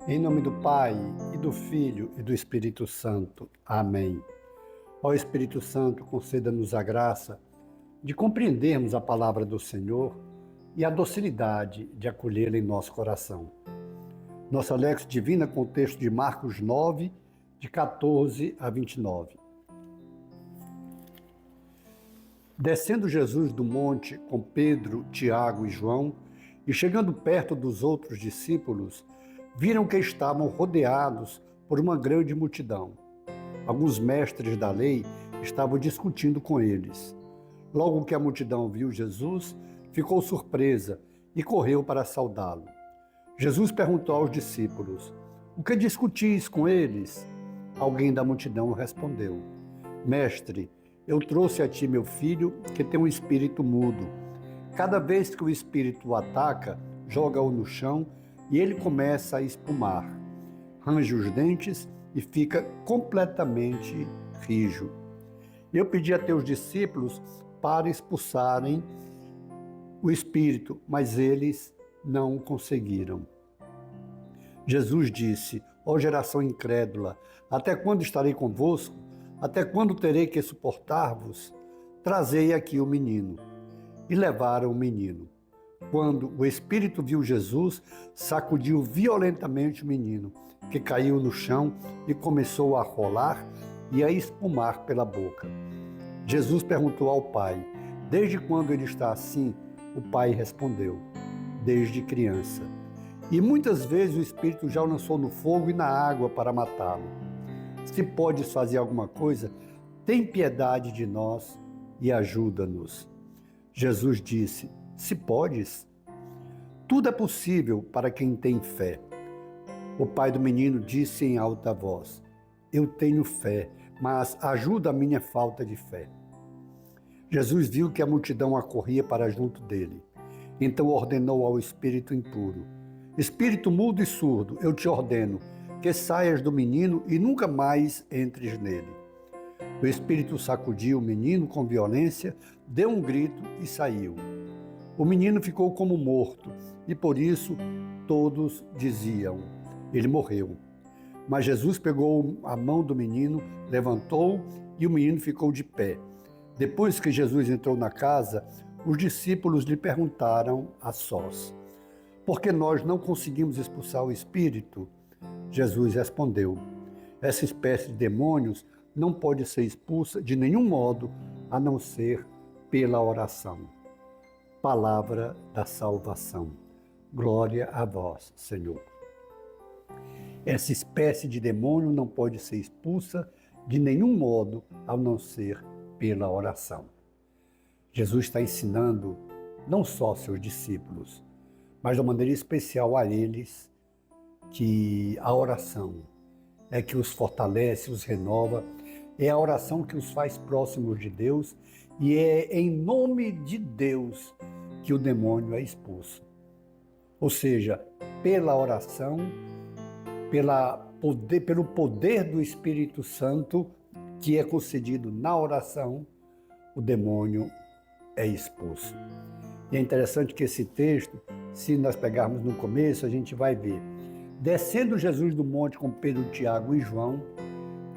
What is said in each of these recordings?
Em nome do Pai, e do Filho, e do Espírito Santo. Amém. Ó Espírito Santo, conceda-nos a graça de compreendermos a palavra do Senhor e a docilidade de acolhê-la em nosso coração. Nossa Lex Divina com o texto de Marcos 9, de 14 a 29. Descendo Jesus do monte com Pedro, Tiago e João, e chegando perto dos outros discípulos, viram que estavam rodeados por uma grande multidão. Alguns mestres da lei estavam discutindo com eles. Logo que a multidão viu Jesus, ficou surpresa e correu para saudá-lo. Jesus perguntou aos discípulos: "O que discutis com eles?" Alguém da multidão respondeu: "Mestre, eu trouxe a ti meu filho, que tem um espírito mudo. Cada vez que o espírito o ataca, joga-o no chão e ele começa a espumar. Range os dentes e fica completamente rijo. Eu pedi a teus discípulos para expulsarem o espírito, mas eles não conseguiram." Jesus disse: "Ó geração incrédula, até quando estarei convosco? Até quando terei que suportar-vos? Trazei aqui o menino." E levaram o menino. Quando o espírito viu Jesus, sacudiu violentamente o menino, que caiu no chão e começou a rolar e a espumar pela boca. Jesus perguntou ao pai: "Desde quando ele está assim?" O pai respondeu: "Desde criança. E muitas vezes o espírito já o lançou no fogo e na água para matá-lo. Se podes fazer alguma coisa, tem piedade de nós e ajuda-nos." Jesus disse: "Se podes, tudo é possível para quem tem fé." O pai do menino disse em alta voz: "Eu tenho fé, mas ajuda a minha falta de fé." Jesus viu que a multidão acorria para junto dele. Então ordenou ao espírito impuro: "Espírito mudo e surdo, eu te ordeno que saias do menino e nunca mais entres nele." O espírito sacudiu o menino com violência, deu um grito e saiu. O menino ficou como morto, e por isso todos diziam: "Ele morreu." Mas Jesus pegou a mão do menino, levantou e o menino ficou de pé. Depois que Jesus entrou na casa, os discípulos lhe perguntaram a sós: "Por que nós não conseguimos expulsar o espírito?" Jesus respondeu: "Essa espécie de demônios não pode ser expulsa de nenhum modo, a não ser pela oração." Palavra da salvação. Glória a vós, Senhor. Essa espécie de demônio não pode ser expulsa de nenhum modo, a não ser pela oração. Jesus está ensinando não só aos seus discípulos, mas de uma maneira especial a eles, que a oração é que os fortalece, os renova, é a oração que os faz próximos de Deus e é em nome de Deus que o demônio é expulso. Ou seja, pela oração, pelo poder do Espírito Santo que é concedido na oração, o demônio é expulso. E é interessante que esse texto, se nós pegarmos no começo, a gente vai ver: descendo Jesus do monte com Pedro, Tiago e João,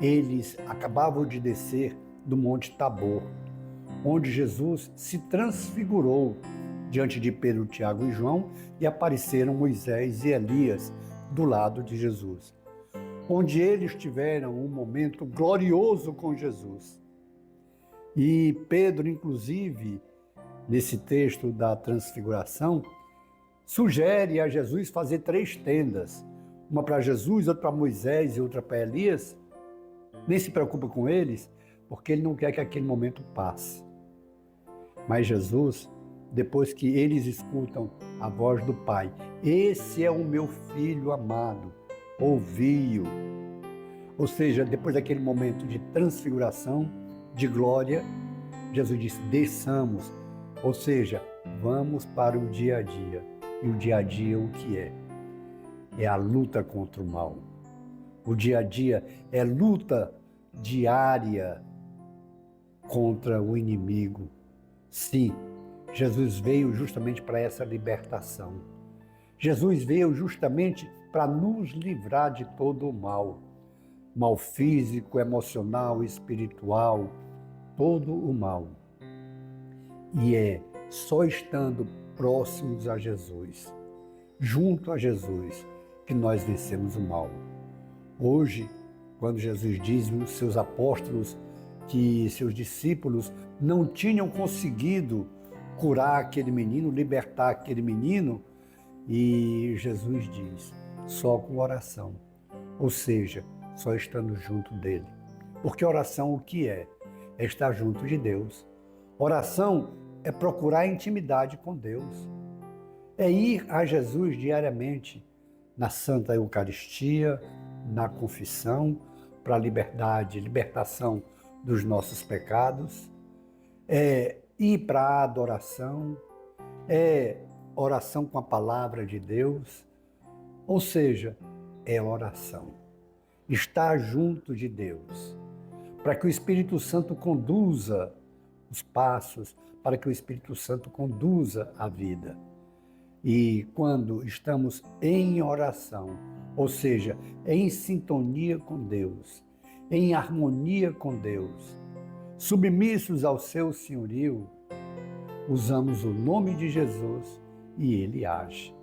eles acabavam de descer do monte Tabor, onde Jesus se transfigurou diante de Pedro, Tiago e João, e apareceram Moisés e Elias do lado de Jesus, onde eles tiveram um momento glorioso com Jesus. E Pedro, inclusive, nesse texto da transfiguração, sugere a Jesus fazer 3 tendas, uma para Jesus, outra para Moisés e outra para Elias. Nem se preocupa com eles, porque ele não quer que aquele momento passe. Mas Jesus, depois que eles escutam a voz do Pai: "Esse é o meu filho amado, ouvi-o." Ou seja, depois daquele momento de transfiguração, de glória, Jesus disse: "Desçamos." Ou seja, vamos para o dia a dia. E o dia a dia o que é? É a luta contra o mal. O dia a dia é luta diária contra o inimigo. Sim, Jesus veio justamente para essa libertação. Jesus veio justamente para nos livrar de todo o mal. Mal físico, emocional, espiritual, todo o mal. E é só estando próximos a Jesus, junto a Jesus, que nós vencemos o mal. Hoje, quando Jesus diz aos seus apóstolos que seus discípulos não tinham conseguido curar aquele menino, libertar aquele menino, e Jesus diz, só com oração, ou seja, só estando junto dele. Porque oração o que é? É estar junto de Deus. Oração é procurar intimidade com Deus. É ir a Jesus diariamente na Santa Eucaristia, na confissão, para a libertação dos nossos pecados. É ir para a adoração, é oração com a palavra de Deus, ou seja, é oração. Estar junto de Deus, para que o Espírito Santo conduza os passos, para que o Espírito Santo conduza a vida. E quando estamos em oração, ou seja, em sintonia com Deus, em harmonia com Deus, submissos ao seu senhorio, usamos o nome de Jesus e ele age.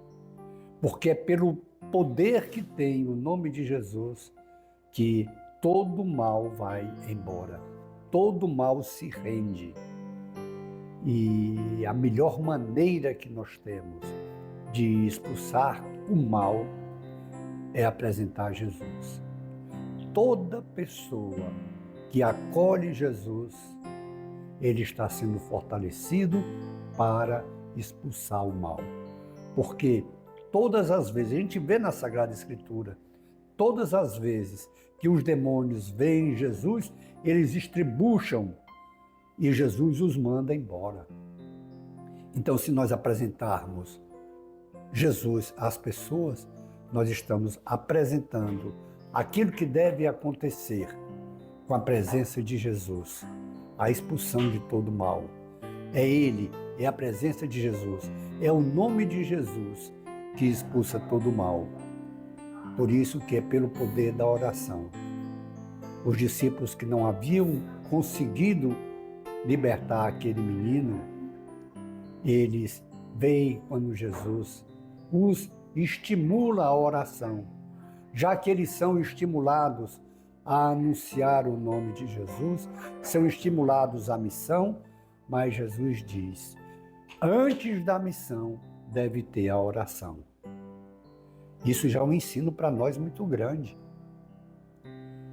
Porque é pelo poder que tem o nome de Jesus que todo mal vai embora, todo mal se rende. E a melhor maneira que nós temos de expulsar o mal é apresentar Jesus. Toda pessoa que acolhe Jesus, ele está sendo fortalecido para expulsar o mal. Porque todas as vezes, a gente vê na Sagrada Escritura, todas as vezes que os demônios veem Jesus, eles estribucham e Jesus os manda embora. Então, se nós apresentarmos Jesus às pessoas, nós estamos apresentando aquilo que deve acontecer com a presença de Jesus, a expulsão de todo mal. É Ele, é a presença de Jesus, é o nome de Jesus que expulsa todo mal. Por isso que é pelo poder da oração. Os discípulos que não haviam conseguido libertar aquele menino, eles veem quando Jesus os estimula a oração, já que eles são estimulados a anunciar o nome de Jesus, são estimulados à missão, mas Jesus diz, antes da missão deve ter a oração. Isso já é um ensino para nós muito grande.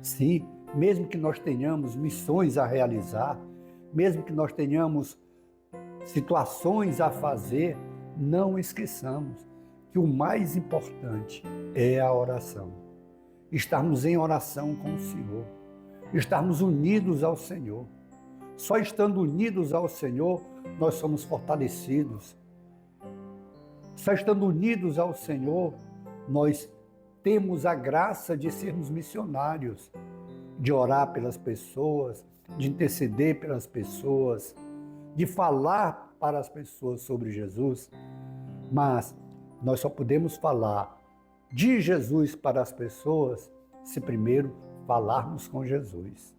Sim, mesmo que nós tenhamos missões a realizar, mesmo que nós tenhamos situações a fazer, não esqueçamos que o mais importante é a oração. Estarmos em oração com o Senhor, estarmos unidos ao Senhor. Só estando unidos ao Senhor, nós somos fortalecidos. Só estando unidos ao Senhor, nós temos a graça de sermos missionários, de orar pelas pessoas, de interceder pelas pessoas, de falar para as pessoas sobre Jesus. Mas nós só podemos falar de Jesus para as pessoas se primeiro falarmos com Jesus.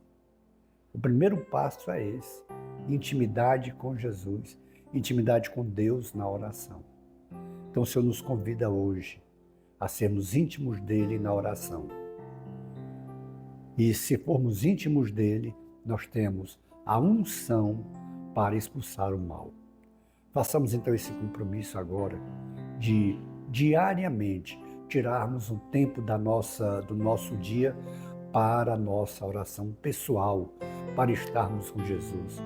O primeiro passo é esse, intimidade com Jesus, intimidade com Deus na oração. Então o Senhor nos convida hoje a sermos íntimos dele na oração. E se formos íntimos dele, nós temos a unção para expulsar o mal. Façamos então esse compromisso agora de diariamente tirarmos um tempo do nosso dia para a nossa oração pessoal, para estarmos com Jesus,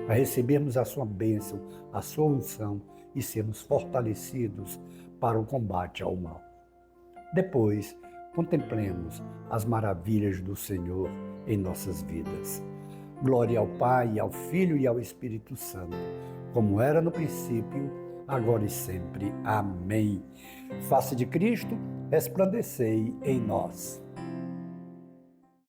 para recebermos a sua bênção, a sua unção e sermos fortalecidos para o combate ao mal. Depois, contemplemos as maravilhas do Senhor em nossas vidas. Glória ao Pai, ao Filho e ao Espírito Santo, como era no princípio, agora e sempre. Amém. Face de Cristo, resplandecei em nós.